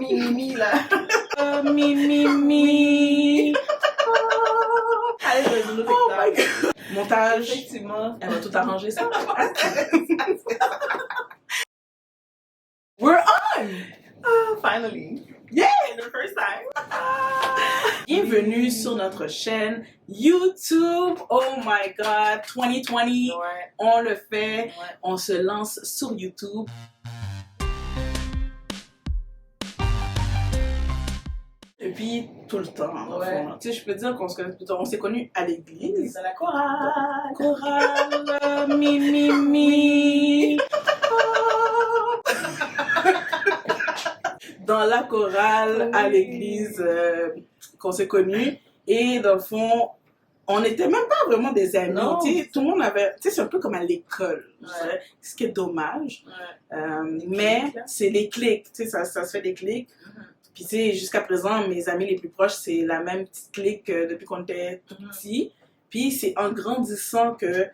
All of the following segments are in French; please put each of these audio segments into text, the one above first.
mi, là. Mi. Allez, je vais nous Oh my God. Montage. Effectivement. Elle va tout arranger ça. We're on! Finally. Yeah! The first time. Bienvenue sur notre chaîne YouTube. Oh my God, 2020, Ouais. on le fait. Ouais. On se lance sur YouTube. Depuis tout le temps. Ouais. Tu sais, je peux dire qu'on se connaît tout le temps. On s'est connus à l'église. C'est la chorale. Chorale, mi. Dans la chorale à l'église qu'on s'est connus. Et dans le fond, on n'était même pas vraiment des amis. Non. Tout le monde avait. Tu sais, c'est un peu comme à l'école. Ouais. Je dirais, ce qui est dommage. Ouais. Mais clics, là. c'est les clics. Tu sais, ça se fait des clics. Puis, tu sais, jusqu'à présent, mes amis les plus proches, c'est la même petite clique depuis qu'on était tout petit. Puis, c'est en grandissant que, tu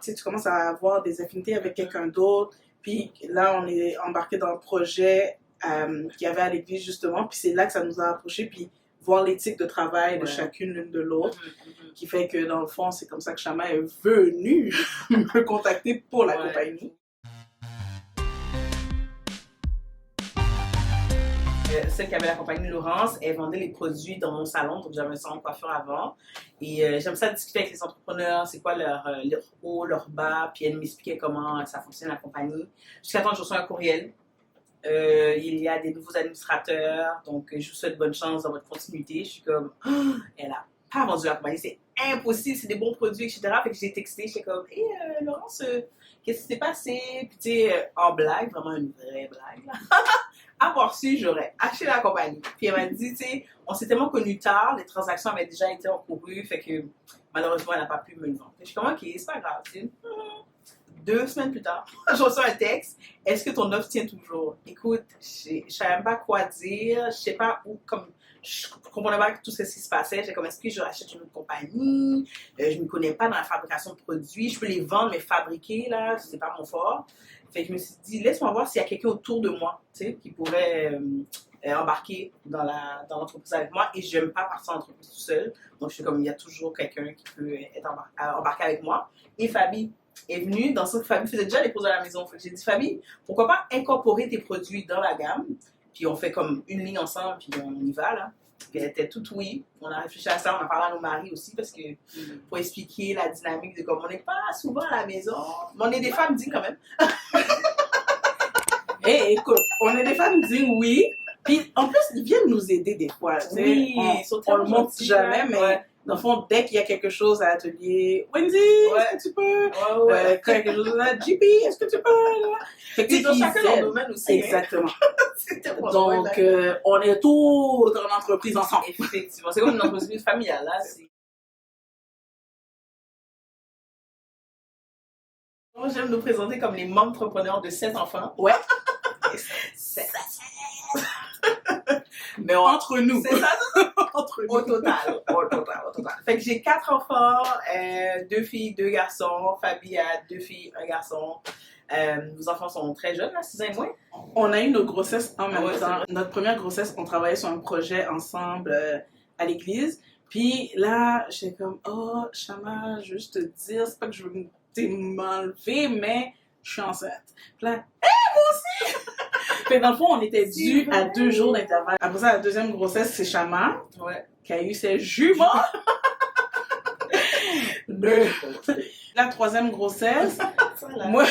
sais, tu commences à avoir des affinités avec quelqu'un d'autre. Puis, là, on est embarqué dans le projet qu'il y avait à l'église, justement. Puis, c'est là que ça nous a approchés. Puis, voir l'éthique de travail de chacune l'une de l'autre. Qui fait que, dans le fond, c'est comme ça que Chama est venue me contacter pour la compagnie. Celle qui avait la compagnie Laurence, elle vendait les produits dans mon salon, donc j'avais un salon de coiffure avant. Et j'aime ça discuter avec les entrepreneurs, c'est quoi leur haut, leur bas, puis elle m'expliquait comment ça fonctionne la compagnie. Jusqu'à temps que je reçois un courriel. Il y a des nouveaux administrateurs, donc je vous souhaite bonne chance dans votre continuité. Je suis comme, elle a pas vendu la compagnie, c'est impossible, c'est des bons produits, etc. Fait que j'ai texté, j'étais comme, Laurence, qu'est-ce qui s'est passé? Puis tu sais, en blague, vraiment une vraie blague, là. Avoir su, j'aurais acheté la compagnie. Puis elle m'a dit, tu sais, on s'est tellement connus tard, les transactions avaient déjà été encourues, fait que malheureusement, elle n'a pas pu me le vendre. Je suis comme, ok, c'est pas grave, tu sais. 2 semaines plus tard, je reçois un texte. Est-ce que ton offre tient toujours? Écoute, je ne savais même pas quoi dire. Je sais pas où, comme, je comprenais pas tout ce qui se passait. J'ai comme, est-ce que je rachète une autre compagnie? Je ne me connais pas dans la fabrication de produits. Je peux les vendre, mais fabriquer, là, c'est pas mon fort. Fait que je me suis dit, laisse-moi voir s'il y a quelqu'un autour de moi, tu sais, qui pourrait embarquer dans l'entreprise avec moi. Et je n'aime pas partir en entreprise tout seul. Donc, je suis comme, il y a toujours quelqu'un qui peut être embarqué avec moi. Et Fabi est venue, dans ce que Fabi faisait déjà les pauses à la maison. Fait que j'ai dit, Fabi, pourquoi pas incorporer tes produits dans la gamme? Puis on fait comme une ligne ensemble, puis on y va, là. Puis elle était toute oui. On a réfléchi à ça, on a parlé à nos maris aussi, parce que pour expliquer la dynamique de comme on n'est pas souvent à la maison, mais on est des femmes dignes quand même. Et écoute, on est des femmes dignes, oui. Puis en plus, ils viennent nous aider des fois. Oui, on le montre jamais, mais dans le fond, dès qu'il y a quelque chose à l'atelier, Wendy, est-ce que tu peux? Quand il y a quelque chose à JP, est-ce que tu peux? Fait que dans chacun leur domaine aussi. Exactement. Hein. Donc, on est tous dans l'entreprise ensemble. Effectivement, c'est comme une entreprise familiale, là. Moi, j'aime nous présenter comme les entrepreneurs de 7 enfants. Ouais. 7. Mais entre nous. C'est ça, Entre nous. Au total. Fait que j'ai 4 enfants, 2 filles, 2 garçons. Fabi a 2 filles, 1 garçon. Nos enfants sont très jeunes, là, 6 ans et moins. On a eu nos grossesses en même temps. Vrai. Notre première grossesse, on travaillait sur un projet ensemble à l'église. Puis là, j'étais comme, oh, Chama, je veux juste te dire, c'est pas que je veux m'enlever, mais je suis enceinte. Puis là, moi aussi! Fait que dans le fond, on était dû à 2 jours d'intervalle. Après ça, la deuxième grossesse, c'est Chama, qui a eu ses juments. La troisième grossesse, moi,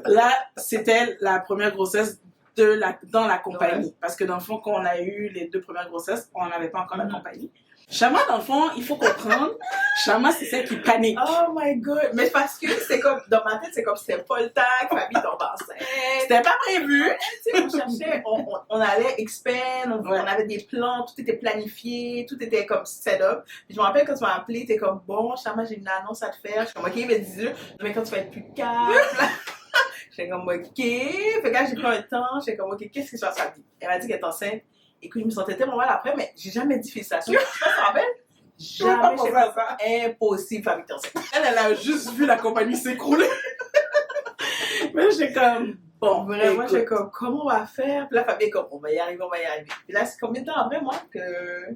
là, c'était la première grossesse dans la compagnie. Parce que dans le fond, quand on a eu les 2 premières grossesses, on n'avait pas encore la compagnie. Chama, dans le fond, il faut comprendre, Chama, c'est celle qui panique. Oh my God! Mais parce que c'est comme, dans ma tête, c'est comme c'était pas le temps que Fabi tombe enceinte. C'était pas prévu. Tu sais, on cherchait, on allait expand, on avait des plans, tout était planifié, tout était comme set-up. Puis je me rappelle quand tu m'as appelé, t'es comme, bon, Chama, j'ai une annonce à te faire. Je suis comme, ok, mais dis-le, mais quand tu vas être plus calme. J'étais comme, ok. Fait que là, j'ai pris un temps, j'étais comme, ok, qu'est-ce qui se passe, Fabi? Elle m'a dit qu'elle est enceinte. Écoute, je me sentais tellement mal après, mais j'ai jamais dit félicitations. Tu te rappelles? Jamais, c'est pas impossible, Fabi, t'es enceinte. Elle a juste vu la compagnie s'écrouler. Mais j'étais comme, Bon, Vraiment, écoute, j'étais comme, comment on va faire? Puis la famille est comme, on va y arriver, on va y arriver. Puis là, c'est combien de temps après, moi, que...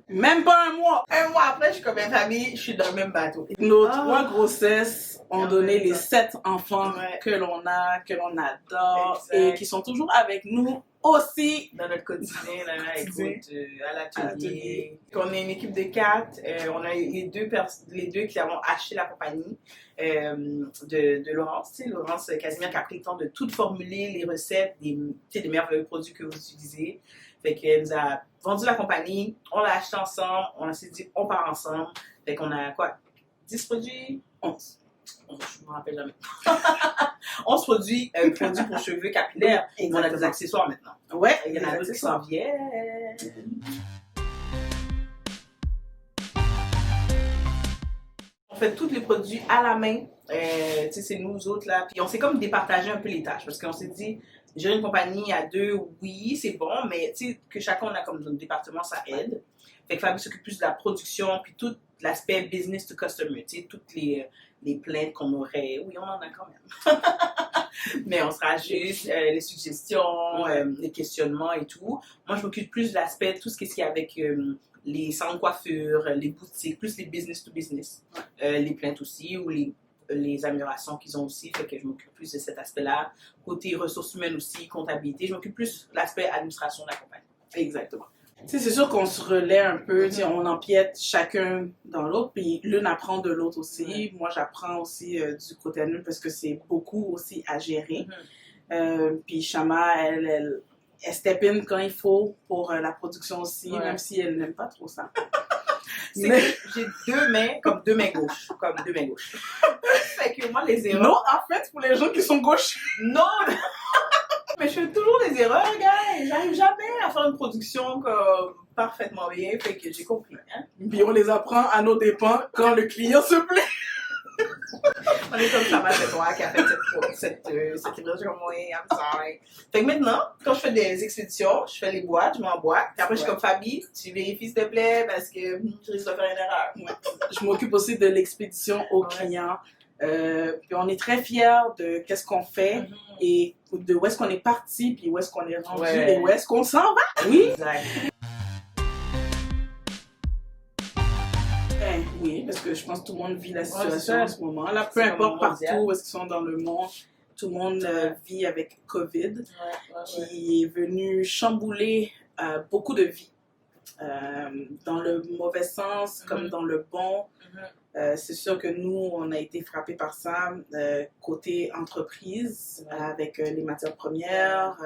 même pas un mois. Un mois après, je suis comme, famille, je suis dans le même bateau. Nos Ah. 3 grossesses ont En donné même les temps. 7 enfants Ouais. que l'on a, que l'on adore Exact. et qui sont toujours avec nous aussi. Dans notre quotidien, là, Quotidien. écoute, à l'atelier. l'atelier. On est une équipe de 4. On a les deux qui avons acheté la compagnie de Laurence. Tu sais, Laurence Casimir qui a pris le temps de tout formuler, les recettes, des merveilleux produits que vous utilisez. Fait qu'elle nous a vendu la compagnie, on l'a acheté ensemble, on s'est dit on part ensemble. Fait qu'on a quoi? 10 produits? 11. Je ne me rappelle jamais. 11 produits pour cheveux capillaires. On a des accessoires maintenant. Ouais, Il y en a d'autres qui s'en viennent. On fait tous les produits à la main. Tu sais, c'est nous autres là. Puis on s'est comme départagé un peu les tâches parce qu'on s'est dit, gérer une compagnie à 2, oui, c'est bon, mais tu sais, que chacun on a comme notre département, ça aide. Fait que Fabi s'occupe plus de la production, puis tout l'aspect business to customer, tu sais, toutes les plaintes qu'on aurait. Oui, on en a quand même. Mais on se rajuste, les suggestions, les questionnements et tout. Moi, je m'occupe plus de l'aspect, tout ce qui est avec les salons de coiffure, les boutiques, plus les business to business. Les plaintes aussi, ou les améliorations qu'ils ont aussi. Fait que je m'occupe plus de cet aspect-là. Côté ressources humaines aussi, comptabilité, je m'occupe plus de l'aspect administration de la compagnie. Exactement. Tu sais, c'est sûr qu'on se relaie un peu, tu sais, on empiète chacun dans l'autre, puis l'une apprend de l'autre aussi. Moi, j'apprends aussi du côté de l'une parce que c'est beaucoup aussi à gérer. Puis Shama, elle step in quand il faut pour la production aussi, même si elle n'aime pas trop ça. Mais j'ai deux mains, comme deux mains gauches. Fait que moi, les erreurs... Non, en fait, pour les gens qui sont gauches. Non! Mais je fais toujours des erreurs, gars. J'arrive jamais à faire une production comme parfaitement bien. Fait que j'ai compris. Hein? Puis on les apprend à nos dépens quand le client se plaît. On est comme ça, c'est toi qui a fait cette livraison comme moi. I'm sorry. Fait que maintenant, quand je fais des expéditions, je fais les boîtes, je m'emboîte. Puis après, je suis comme Fabi, tu vérifies s'il te plaît parce que je risque de faire une erreur. Je m'occupe aussi de l'expédition aux clients. Puis on est très fiers de qu'est-ce qu'on fait et de où est-ce qu'on est parti, puis où est-ce qu'on est rendu et où est-ce qu'on s'en va. Oui. Exact. Oui, parce que je pense que tout le monde vit la situation en ce moment. Là, peu importe partout où est-ce qu'ils sont dans le monde, tout le monde vit avec COVID, qui est venu chambouler beaucoup de vies. Dans le mauvais sens comme dans le bon. C'est sûr que nous, on a été frappés par ça côté entreprise, avec les matières premières.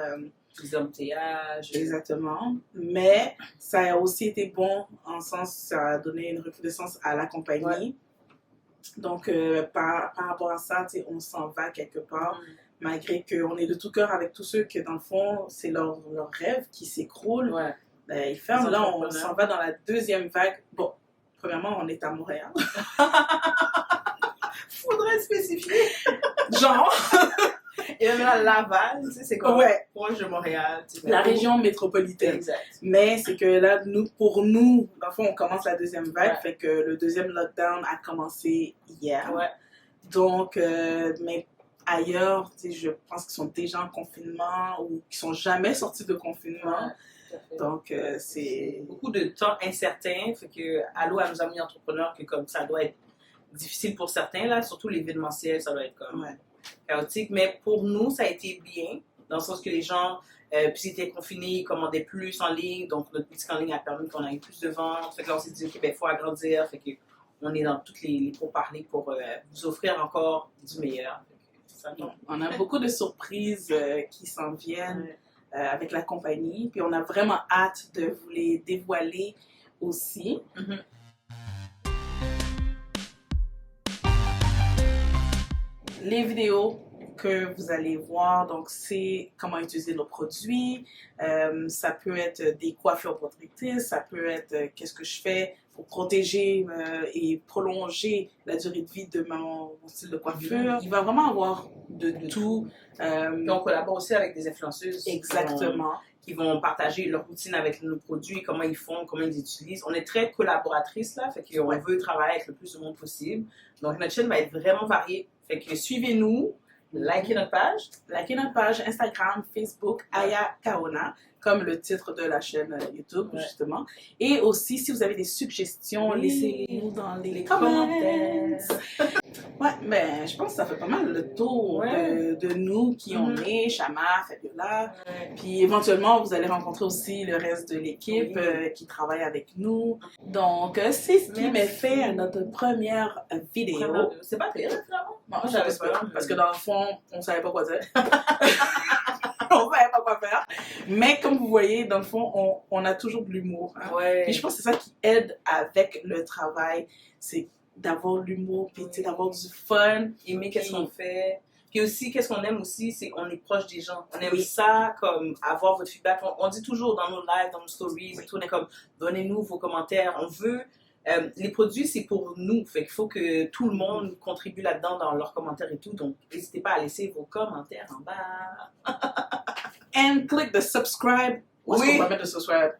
Les embouteillages. Exactement. Mais ça a aussi été bon en sens, ça a donné une recrudescence à la compagnie. Donc, par rapport à ça, on s'en va quelque part. Malgré qu'on est de tout cœur avec tous ceux que, dans le fond, c'est leur rêve qui s'écroule. Ils ferment. Là, on s'en va dans la deuxième vague. Bon, premièrement, on est à Montréal. Faudrait spécifier. Genre. Et même à Laval, tu sais, c'est comme proche de Montréal. La région métropolitaine. Exact. Mais c'est que là, pour nous, dans le fond, on commence la deuxième vague. Fait que le deuxième lockdown a commencé hier. Donc, mais ailleurs, tu sais, je pense qu'ils sont déjà en confinement ou qu'ils sont jamais sortis de confinement. Donc, c'est beaucoup de temps incertain. Fait que Allo a nous amené entrepreneurs que comme ça doit être difficile pour certains, là, surtout l'événementiel, ça doit être comme chaotique. Mais pour nous, ça a été bien, dans le sens que les gens, puis ils étaient confinés, ils commandaient plus en ligne. Donc, notre boutique en ligne a permis qu'on ait plus de ventes. Fait que là, on s'est dit, OK, ben, il faut agrandir. Fait que on est dans toutes les pourparlers pour vous offrir encore du meilleur. Ça, on a beaucoup de surprises qui s'en viennent. Avec la compagnie, puis on a vraiment hâte de vous les dévoiler aussi. Les vidéos que vous allez voir, donc c'est comment utiliser nos produits, ça peut être des coiffures protectrices, ça peut être qu'est-ce que je fais pour protéger et prolonger la durée de vie de mon style de coiffure. Il va vraiment avoir de tout. Puis on collabore aussi avec des influenceuses. Exactement. Qui vont partager leur routine avec nos produits, comment ils font, comment ils utilisent. On est très collaboratrices là, fait qu'on veut travailler avec le plus de monde possible. Donc notre chaîne va être vraiment variée. Fait que suivez-nous, Likez notre page. Likez notre page Instagram, Facebook, Aya Kaona, comme le titre de la chaîne YouTube, justement. Et aussi, si vous avez des suggestions, laissez-les-nous dans les commentaires. Ouais, ben, je pense que ça fait pas mal le tour de nous, qui on est, Chama, Fabiola. Puis éventuellement, vous allez rencontrer aussi le reste de l'équipe qui travaille avec nous. Donc, c'est ce qui m'est fait à notre première vidéo. C'est pas pire, finalement. Non, j'avais peur, parce que dans le fond, on savait pas quoi dire. On savait pas quoi faire. Mais comme vous voyez, dans le fond, on a toujours de l'humour. Hein? Puis je pense que c'est ça qui aide avec le travail. C'est d'avoir l'humour, puis d'avoir du fun. Aimer qu'est-ce qu'on fait. Puis aussi, qu'est-ce qu'on aime aussi, c'est qu'on est proche des gens. On aime ça, comme avoir votre feedback. On dit toujours dans nos lives, dans nos stories, et tout, on est comme, donnez-nous vos commentaires. On veut... les produits, c'est pour nous. Fait qu'il faut que tout le monde contribue là-dedans dans leurs commentaires et tout. Donc, n'hésitez pas à laisser vos commentaires en bas. And click the subscribe. Où est-ce qu'on va mettre le subscribe?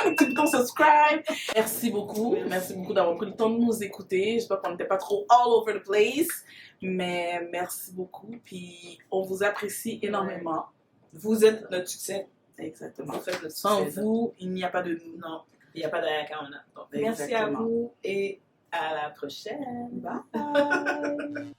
Le petit bouton subscribe. Merci beaucoup. Merci beaucoup d'avoir pris le temps de nous écouter. J'espère qu'on n'était pas trop all over the place. Mais merci beaucoup. Puis, on vous apprécie énormément. Vous êtes notre succès. Exactement. Vous faites le Sans succès. vous, il n'y a pas de nous. Non, il n'y a pas d'Aya Kaona. Merci à vous et à la prochaine. Bye.